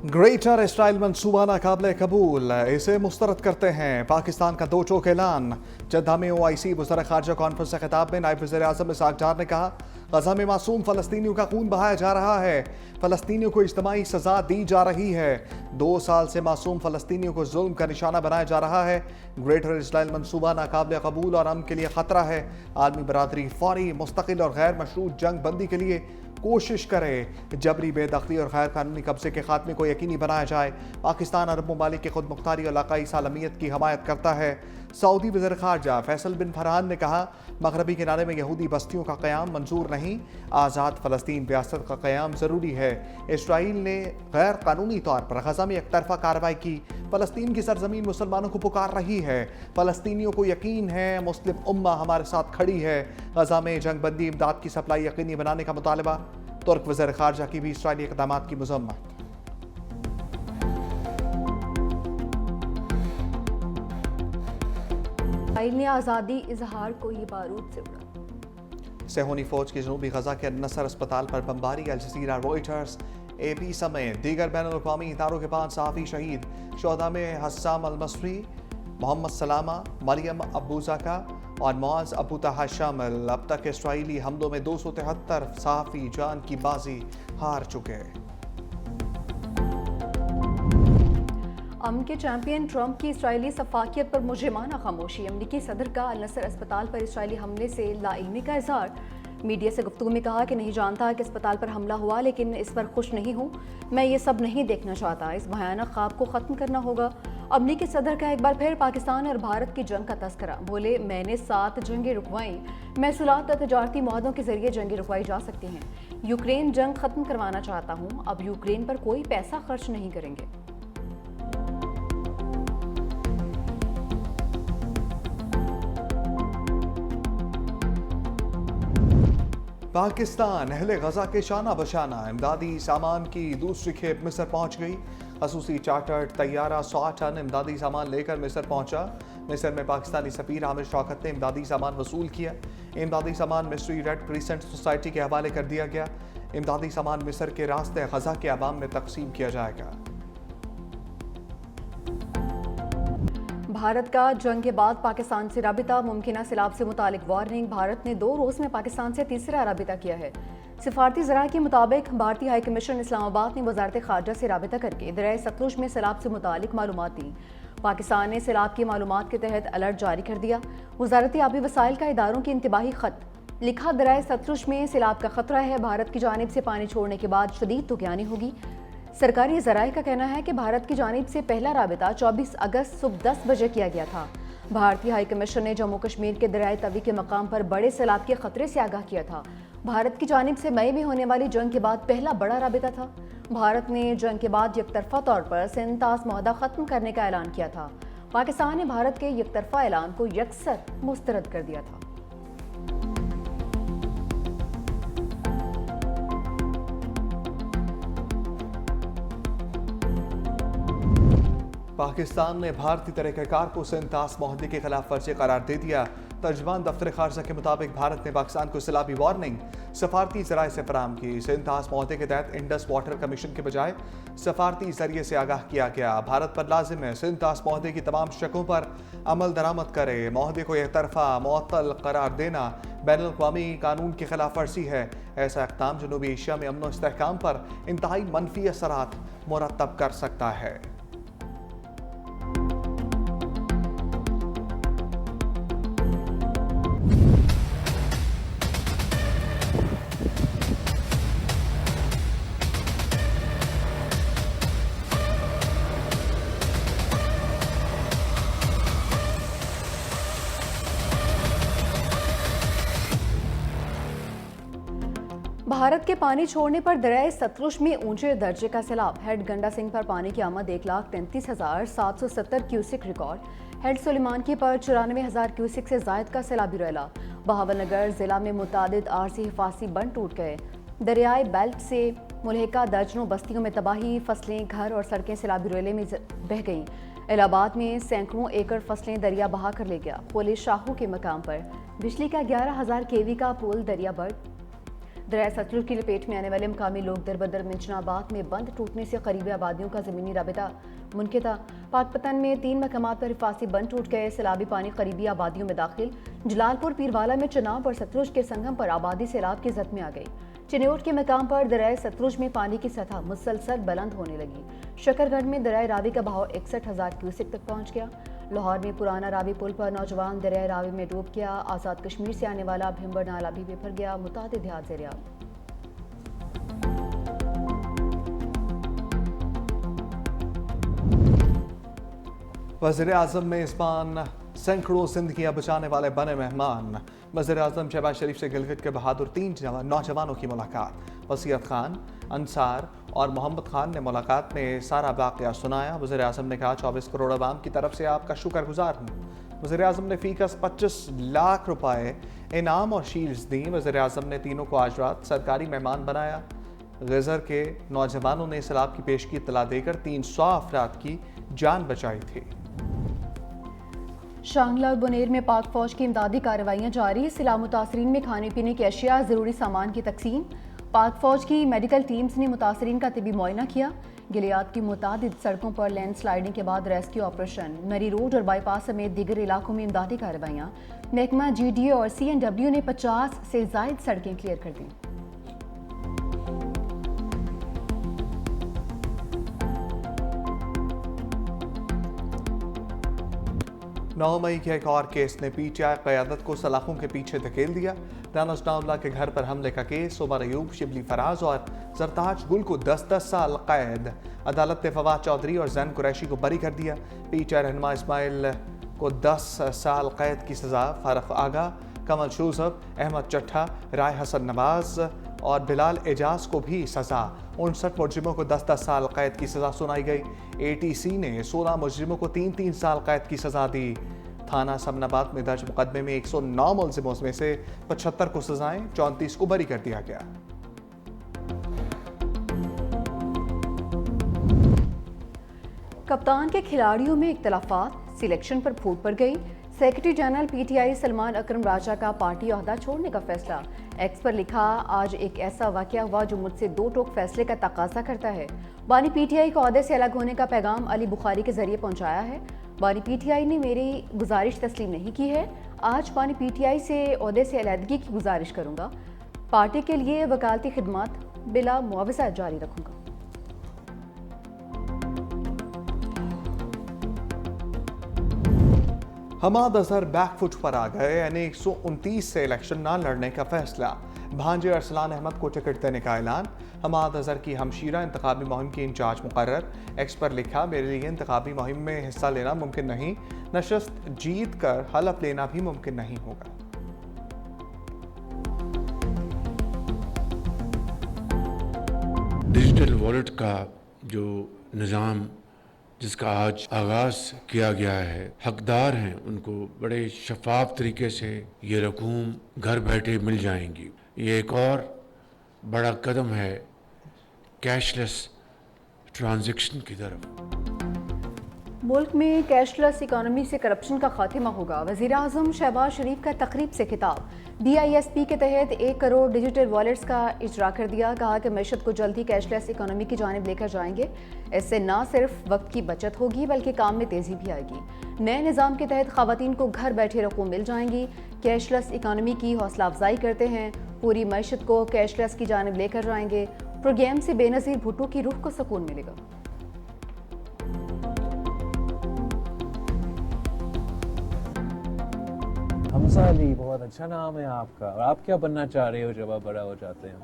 Greater Israel मंसूबा नाकाबिले कबूल, इसे मुस्तरद करते हैं पाकिस्तान का दो टोक ऐलान। जद्दा में OIC वज़ीर ख़ारजा कॉन्फ्रेंस से खिताब में नायब वज़ीर आज़म इसहाक डार ने कहा, गजा में मासूम फ़लस्तीनियों का खून बहाया जा रहा है, फ़लस्तीनियों को इज्तिमाई सज़ा दी जा रही है। 2 साल से मासूम फ़लस्तीनियों को जुल्म का निशाना बनाया जा रहा है। ग्रेटर इसराइल मंसूबा नाकाबिले कबूल और अमन के लिए ख़तरा है। आलमी बरादरी फौरी, मुस्तकिल और गैर मशरूत जंग बंदी के लिए कोशिश करे। जबरी बेदखली और गैर कानूनी कब्जे के खात्मे को यकीनी बनाया जाए। पाकिस्तान अरब ममालिक की खुद मुख्तारी और इलाकाई सालमियत की हमायत करता है। सऊदी वज़ीर ख़ारजा फैसल बिन फरहान ने कहा, मगरबी किनारे में यहूदी बस्तियों का क़याम मंजूर नहीं, आज़ाद फ़लस्तीन रियासत का क़याम ज़रूरी है। इसराइल ने गैर कानूनी तौर पर गजा में एकतरफा कार्रवाई की। फ़लस्तीन की सरजमीन मुसलमानों को पुकार रही है। फ़लस्तीनियों को यकीन है मुस्लिम उम्मा हमारे साथ खड़ी है। गजा में जंग बंदी इमदाद की सप्लाई यकीनी बनाने का मुतालबा। तुर्क वज़ीर ख़ारजा की भी इसराइली इक़दामात की मज़म्मत। इसराइल ने आज़ादी इजहार को ये बारूद से उड़ा। सेहूनी फ़ौज की जनूबी गजा के नसर अस्पताल पर बमबारी। अल जज़ीरा, रॉयटर्स, AP समेत दीगर बैनुल-अक़वामी इदारों के 5 सहाफ़ी शहीद। शोहदा में हस्साम अल-मसरी, मोहम्मद सलामा, मरियम अबूज़ाका और मुआज़ अबू तहा शामिल। अब तक इसराइली हमलों में 273 सहाफ़ी जान की बाजी हार चुके। अमन के चैंपियन ट्रंप की इसराइली सफाकियत पर मुजरिमाना खामोशी। अमरीकी सदर का अल नसर अस्पताल पर इसराइली हमले से लाइल्मी का इज़हार। मीडिया से गुफ्तगू में कहा कि नहीं जानता कि अस्पताल पर हमला हुआ, लेकिन इस पर खुश नहीं हूँ। मैं ये सब नहीं देखना चाहता। इस भयानक ख्वाब को ख़त्म करना होगा। अमरीकी सदर का एक बार फिर पाकिस्तान और भारत की जंग का तस्करा। बोले, मैंने 7 जंगें रुकवाई। महसूलात और तजारती मुआहदों के जरिए जंगें रुकवाई जा सकती हैं। यूक्रेन जंग ख़त्म करवाना चाहता हूँ। अब यूक्रेन पर कोई पैसा खर्च नहीं करेंगे। पाकिस्तान अहले गजा के शाना बशाना। इमदादी सामान की दूसरी खेप मिस्र पहुंच गई। खसूसी चार्टर्ड तैयारा 100 टन इमदादी सामान लेकर मिस्र पहुंचा। मिस्र में पाकिस्तानी सफीर आमिर शौकत ने इमदादी सामान वसूल किया। इमदादी सामान मिस्री रेड क्रिसेंट सोसाइटी के हवाले कर दिया गया। इमदादी सामान मिस्र के रास्ते गजा के अवाम में तकसीम किया जाएगा। भारत का जंग के बाद पाकिस्तान से राबिता। मुमकिन सैलाब से मुतालिक वार्निंग। भारत ने 2 रोज़ में पाकिस्तान से तीसरा राबिता किया है। सिफारती ज़राए के मुताबिक भारतीय हाई कमीशन इस्लामाबाद ने वजारत ख़ारजा से राबिता करके दरियाए सतलुज में सैलाब से मुतालिक मालूमात दी। पाकिस्तान ने सैलाब की मालूमात के तहत अलर्ट जारी कर दिया। वजारत आबी वसाइल का इदारों की इंतबाही ख़त लिखा, दरियाए सतलुज में सैलाब का खतरा है। भारत की जानिब से पानी छोड़ने के बाद शदीद तुग़यानी होगी। सरकारी ज़राए का कहना है कि भारत की जानिब से पहला राबिता 24 अगस्त सुबह 10 बजे किया गया था। भारतीय हाई कमीशन ने जम्मू कश्मीर के दरियाए तवी के मकाम पर बड़े सैलाब के खतरे से आगाह किया था। भारत की जानिब से मई में होने वाली जंग के बाद पहला बड़ा राबिता था। भारत ने जंग के बाद यकतरफा तौर पर सिंतास मुआहदा ख़त्म करने का ऐलान किया था। पाकिस्तान ने भारत के यकतरफा ऐलान को यकसर मुस्तरद कर दिया था। पाकिस्तान ने भारतीय तरीक़ाकार को सिंतास मुआहदे के खिलाफ वर्जी करार दे दिया। तर्जमान दफ्तर ख़ारजा के मुताबिक भारत ने पाकिस्तान को सैलाबी वार्निंग सफारती ज़राए से फराहम की। सिंतास मुआहदे के तहत इंडस वाटर कमीशन के बजाय सफारती ज़रिए से आगाह किया गया। भारत पर लाजिम है सिंतास मुआहदे की तमाम शकों पर अमल दरामद करे। मुआहदे को एक तरफा मुअत्तल करार देना बैनुल-अक़वामी कानून की खिलाफ वर्जी है। ऐसा इक़दाम जनूबी एशिया में अमन व इस्तेहकाम पर इंतहाई मनफी असरात मुरतब कर सकता है। भारत के पानी छोड़ने पर दरियाए सतलुज में ऊंचे दर्जे का सैलाब। हेड गंडा सिंह पर पानी की आमद 1,33,770 क्यूसिक रिकॉर्ड। हेड सुलेमानकी पर 94,000 क्यूसिक से जायद का सैलाबी रैला। बहावलनगर जिला में मुतादिद आरसी हिफाजी बंद टूट गए। दरियाए बेल्ट से मुल्हिका दर्जनों बस्तियों में तबाही। फसलें, घर और सड़कें सैलाबी रेले में बह गईं। इलाहाबाद में सैकड़ों एकड़ फसलें दरिया बहा कर ले गया। पुलिस शाहू के मकाम पर बिजली का 11,000 kV का पुल दरिया बर्ड। दरिया सतलुज की लपेट में आने वाले मकामी लोग दरबदर मिंचनाबाद में बंद टूटने से करीबी आबादियों का ज़मीनी राबिता मुनक़ता। पाकपतन में 3 मकामात पर हिफाजी बंद टूट गए। सैलाबी पानी करीबी आबादियों में दाखिल। जलालपुर पीरवाला में चनाब और सतलुज के संगम पर आबादी सैलाब की जद में आ गई। चिन्योट के मकाम पर दरिया सतलुज में पानी की सतह मुसलसल बुलंद होने लगी। शकरगढ़ में दरिया रावी का बहाव 61,000 क्यूसेक तक पहुंच गया। लाहौर में पुराना रावी पुल पर नौजवान दरिया रावी में डूब गया। आज़ाद कश्मीर से आने वाला भिम्बर नाला भी बिफर गया। मुतादिद देहात ज़ेरियाब। वज़ीर-ए-आज़म मेज़बान सैकड़ों जिंदगियां बचाने वाले बने मेहमान। वज़ीर-ए-आज़म शहबाज शरीफ से गिलगित के बहादुर 3 नौजवानों की मुलाकात। वसीयत खान, अंसार और मोहम्मद खान ने मुलाकात में सारा वाक़या सुनाया। वज़ीर-ए-आज़म ने कहा 24 करोड़ आवाम की तरफ से आपका शुक्रगुजार हूँ। वज़ीर-ए-आज़म ने फ़ीकस 25 लाख रुपए इनाम और शील्ड्स दी। वज़ीर-ए-आज़म ने तीनों को आज रात सरकारी मेहमान बनाया। गज़र के नौजवानों ने सैलाब की पेश की इत्तला देकर 300 अफराद की जान बचाई थी। शांगला और बुनेर में पाक फौज की इमदादी कार्रवाइयाँ जारी। सैलाब मुतासरीन में खाने पीने की अशिया, ज़रूरी सामान की तकसीम। पाक फौज की मेडिकल टीम्स ने मुतासरीन का तिबी मुआयना किया। गिलियाद की मुतादिद सड़कों पर लैंड स्लाइडिंग के बाद रेस्क्यू ऑपरेशन। मरी रोड और बाईपास समेत दीगर इलाकों में इमदादी कार्रवाइयाँ। महकमा GDA और CNW ने 50 से ज़ायद सड़कें क्लियर कर दी। 9 मई के एक और केस ने PTI क़यादत को सलाखों के पीछे धकेल दिया। राना अजनाउल्लाह के घर पर हमले का केस, उमर अयूब, शिबली फराज और जरताज गुल को 10-10 साल कैद। अदालत ने फवाद चौधरी और जैन कुरैशी को बरी कर दिया। PTI रहनुमा इस्माइल को 10 साल कैद की सज़ा। फारूक आगा, कमल शूजब, अहमद चट्ठा, राय हसन नवाज और बिलाल एजाज को भी सज़ा। 59 मुजरिमों को 10-10 साल कैद की सज़ा सुनाई गई। ATC ने 16 मुजरिमों को 3-3 साल कैद की सज़ा दी। थाना समनाबाद में दर्ज मुकदमे में 109 मुलजिमों में से 75 को सजाएं, 34 को बरी कर दिया गया। कप्तान के खिलाड़ियों में इख्तलाफात, सिलेक्शन पर फूट पड़ गई। सेक्रेटरी जनरल PTI सलमान अकरम राजा का पार्टी ओहदा छोड़ने का फैसला। एक्स पर लिखा, आज एक ऐसा वाकया हुआ जो मुझसे दो टोक फैसले का तकाजा करता है। बानी PTI को ओहदे से अलग होने का पैगाम अली बुखारी के जरिए पहुंचाया है। बानी PTI ने मेरी गुजारिश तस्लीम नहीं की है। आज बानी PTI से ओहदे से अलहदगी की गुजारिश करूंगा। पार्टी के लिए वकालती खिदमात बिला मुआवजा जारी रखूंगा। हमाद अजहर बैकफुट पर आ गए, यानी 129 से इलेक्शन ना लड़ने का फैसला। भांजे अरसलान अहमद को टिकट देने का ऐलान। हमाद अजहर की हमशीरा इंतखाबी मुहिम की इंचार्ज मुकर्रर। एक्स पर लिखा, मेरे लिए इंतखाबी मुहिम में हिस्सा लेना मुमकिन नहीं, नशस्त जीत कर हलफ लेना भी मुमकिन नहीं होगा। डिजिटल वॉलेट का जो निज़ाम जिसका आज आगाज़ किया गया है, हकदार हैं उनको बड़े शफाफ तरीके से ये रकूम घर बैठे मिल जाएंगी। ये एक और बड़ा कदम है कैशलेस ट्रांजैक्शन की तरफ। मुल्क में कैशलेस इकोनॉमी से करप्शन का खात्मा होगा। वज़ीर-ए-आज़म शहबाज शरीफ का तकरीब से खिताब। BISP के तहत 1 करोड़ डिजिटल वॉलेट्स का इजरा कर दिया। कहा कि मैशत को जल्द ही कैशलेस इकोनॉमी की जानिब लेकर जाएंगे। इससे न सिर्फ वक्त की बचत होगी बल्कि काम में तेज़ी भी आएगी। नए निज़ाम के तहत ख़वातीन को घर बैठे रकूम मिल जाएंगी। कैशलेस इकोनॉमी की हौसला अफजाई करते हैं। पूरी मैशत को कैशलेस की जानिब लेकर जाएंगे। प्रोग्राम से बेनज़ीर भुट्टो की रूह को सुकून मिलेगा। हमजा अली, बहुत अच्छा नाम है आपका। और आप क्या बनना चाह रहे हो जब आप बड़ा हो जाते हैं?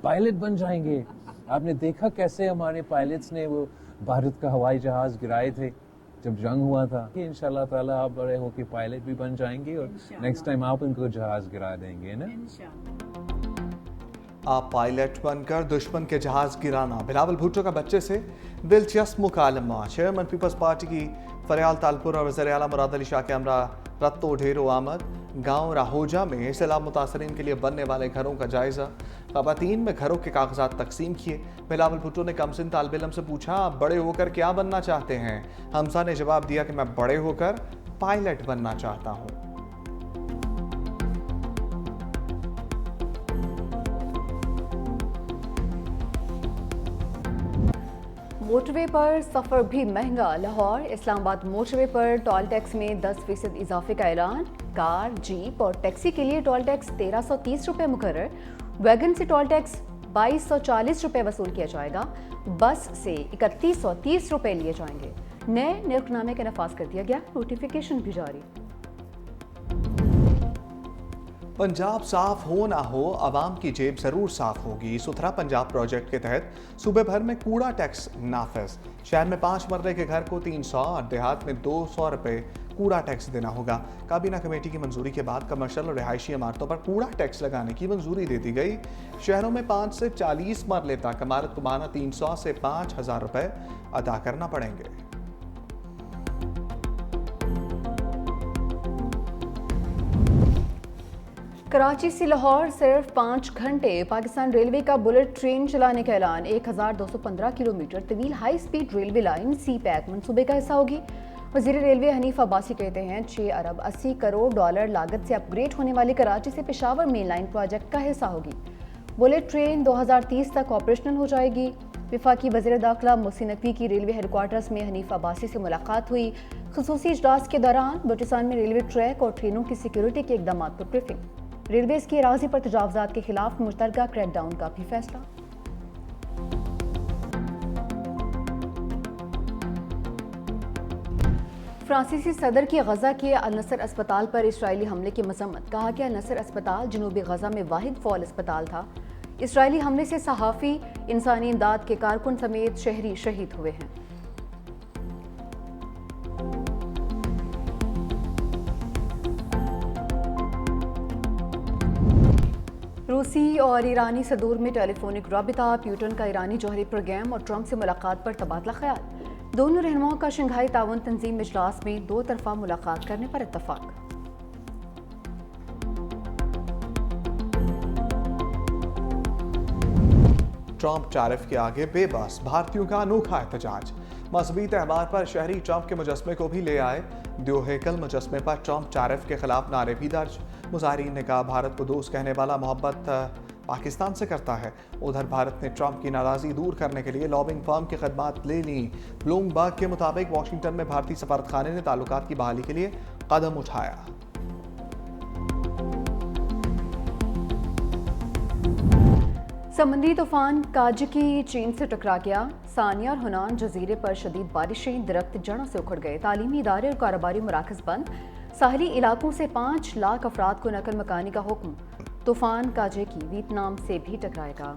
पायलट बन जाएंगे। आपने देखा कैसे हमारे पायलट्स ने वो भारत का हवाई जहाज गिराए थे जब जंग हुआ था। इंशाल्लाह ताला आप बड़े होके पायलट भी बन जाएंगे और नेक्स्ट टाइम आप उनको जहाज गिरा देंगे ना। आप पायलट बनकर दुश्मन के जहाज गिराना। बिलावल भुट्टो का बच्चे से दिलचस्प मुकालमा। चेयरमैन पीपल्स पार्टी की फरियाल तालपुर और वज़ीर आला मुराद अली शाह के हमरा रत्तो ढेरो आमद। गांव राहोजा में सैलाब मुतासरीन के लिए बनने वाले घरों का जायजा। ख़वातीन में घरों के कागजात तकसीम किए। बिलावल भुट्टो ने कमसिन तालिब इल्म से पूछा, आप बड़े होकर क्या बनना चाहते हैं? हमजा ने जवाब दिया कि मैं बड़े होकर पायलट बनना चाहता हूँ। मोटरवे पर सफ़र भी महंगा। लाहौर इस्लामाबाद मोटरवे पर टोल टैक्स में 10% इजाफे का ऐलान। कार, जीप और टैक्सी के लिए टोल टैक्स 1330 रुपये मुकर्रर। वैगन से टोल टैक्स 2240 रुपये वसूल किया जाएगा। बस से 3130 रुपये लिए जाएंगे। नए निर्खनामे का नफाज कर दिया गया, नोटिफिकेशन भी जारी। पंजाब साफ हो ना हो, आवाम की जेब जरूर साफ होगी। सुथरा पंजाब प्रोजेक्ट के तहत सूबे भर में कूड़ा टैक्स नाफिज। शहर में 5 मरले के घर को 300 और देहात में 200 रुपये कूड़ा टैक्स देना होगा। काबीना कमेटी की मंजूरी के बाद कमर्शियल और रिहायशी इमारतों पर कूड़ा टैक्स लगाने की मंजूरी दे दी गई। शहरों में 5 से 40 मरले तक इमारत को माना 300 से 5000 रुपये अदा करना पड़ेंगे। कराची से लाहौर सिर्फ 5 घंटे। पाकिस्तान रेलवे का बुलेट ट्रेन चलाने का ऐलान। 1215 किलोमीटर तवील हाई स्पीड रेलवे लाइन सी पैक मनसूबे का हिस्सा होगी। वज़ीर रेलवे हनीफ अब्बासी कहते हैं 6 अरब 80 करोड़ डॉलर लागत से अपग्रेड होने वाली कराची से पेशावर मेन लाइन प्रोजेक्ट का हिस्सा होगी। बुलेट ट्रेन 2030 तक ऑपरेशनल हो जाएगी। वफाकी वज़ीर दाखिला मोहसिन नकवी की रेलवे हेडक्वार्टर्स में हनीफ अब्बासी से मुलाकात हुई। खुसूसी इजलास के दौरान बलूचिस्तान में रेलवे ट्रैक और ट्रेनों की सिक्योरिटी के इकदाम पर ब्रीफिंग। रेलवेज की अराजी पर तजावजात के खिलाफ मुश्तरका क्रैकडाउन का भी फैसला। फ्रांसीसी सदर की गजा के अल नसर अस्पताल पर इसराइली हमले की मजम्मत। कहा कि अल नसर अस्पताल जनूबी गजा में वाहिद फौल अस्पताल था। इसराइली हमले से सहाफ़ी, इंसानी इमदाद के कारकुन समेत शहरी शहीद हुए हैं। रूसी और ईरानी सदूर में टेलीफोनिक राबिता। प्यूटन का ईरानी जौहरी प्रोग्राम और ट्रंप से मुलाकात पर तबादला ख्याल। दोनों रहनुमाओं का शंघाई ताउन तंजीम इजलास में 2 तरफा मुलाकात करने पर इत्तफाक। ट्रंप टैरिफ के आगे बेबस, भारतीयों का अनोखा एहतजाज। मजहबी त्यौहार पर शहरी ट्रंप के मुजस्मे को भी ले आए। दो हेकल मुजस्मे पर ट्रंप टैरिफ के खिलाफ नारे भी दर्ज। मुजाहिरीन ने कहा भारत को दोस्त कहने वाला मोहब्बत पाकिस्तान से करता है। उधर भारत ने ट्रंप की नाराजगी दूर करने के लिए लॉबिंग फर्म की खदमात ले ली। ब्लूमबर्ग के मुताबिक वाशिंगटन में भारतीय सफारतखाने ने ताल्लुकात की बहाली के लिए कदम उठाया। समुद्री तूफान काजकी चीन से टकरा गया। सानिया और हुनान जजीरे पर शदीद बारिशें, दरख्त जड़ों से उखड़ गए। तालीमी इदारे और कारोबारी मराकज बंद। साहली इलाकों से 5 लाख अफराद को नकल मकानी का हुक्म। तूफान काजकी वियतनाम से भी टकराएगा।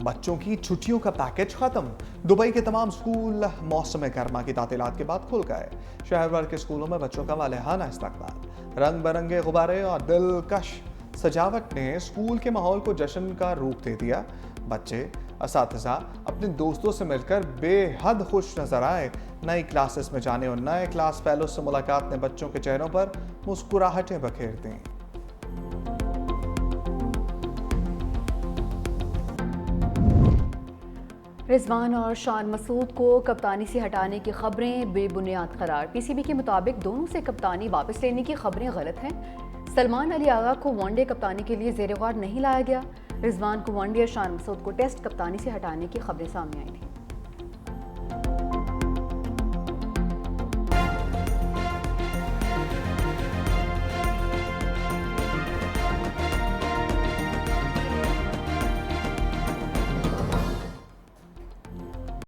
बच्चों की छुट्टियों का पैकेज खत्म। दुबई के तमाम स्कूल मौसम गर्मा की तातीलात के बाद खुल गए। शहर भर के स्कूलों में बच्चों का वालेहाना इस्तकबाल। रंग बिरंगे गुब्बारे और दिलकश सजावट ने स्कूल के माहौल को जश्न का रूप दे दिया। बच्चे, असातिज़ा अपने दोस्तों से मिलकर बेहद खुश नजर आए। नई क्लासेस में जाने और नए क्लास फेलो से मुलाकात ने बच्चों के चेहरों पर मुस्कुराहटें बखेर दी। रिजवान और शान मसूद को कप्तानी से हटाने की खबरें बेबुनियाद करार। पीसीबी के मुताबिक दोनों से कप्तानी वापस लेने की खबरें गलत हैं। सलमान अली आगा को वनडे कप्तानी के लिए ज़ेर गौर नहीं लाया गया। रिजवान को वनडे और शान मसूद को टेस्ट कप्तानी से हटाने की खबरें सामने आई थी।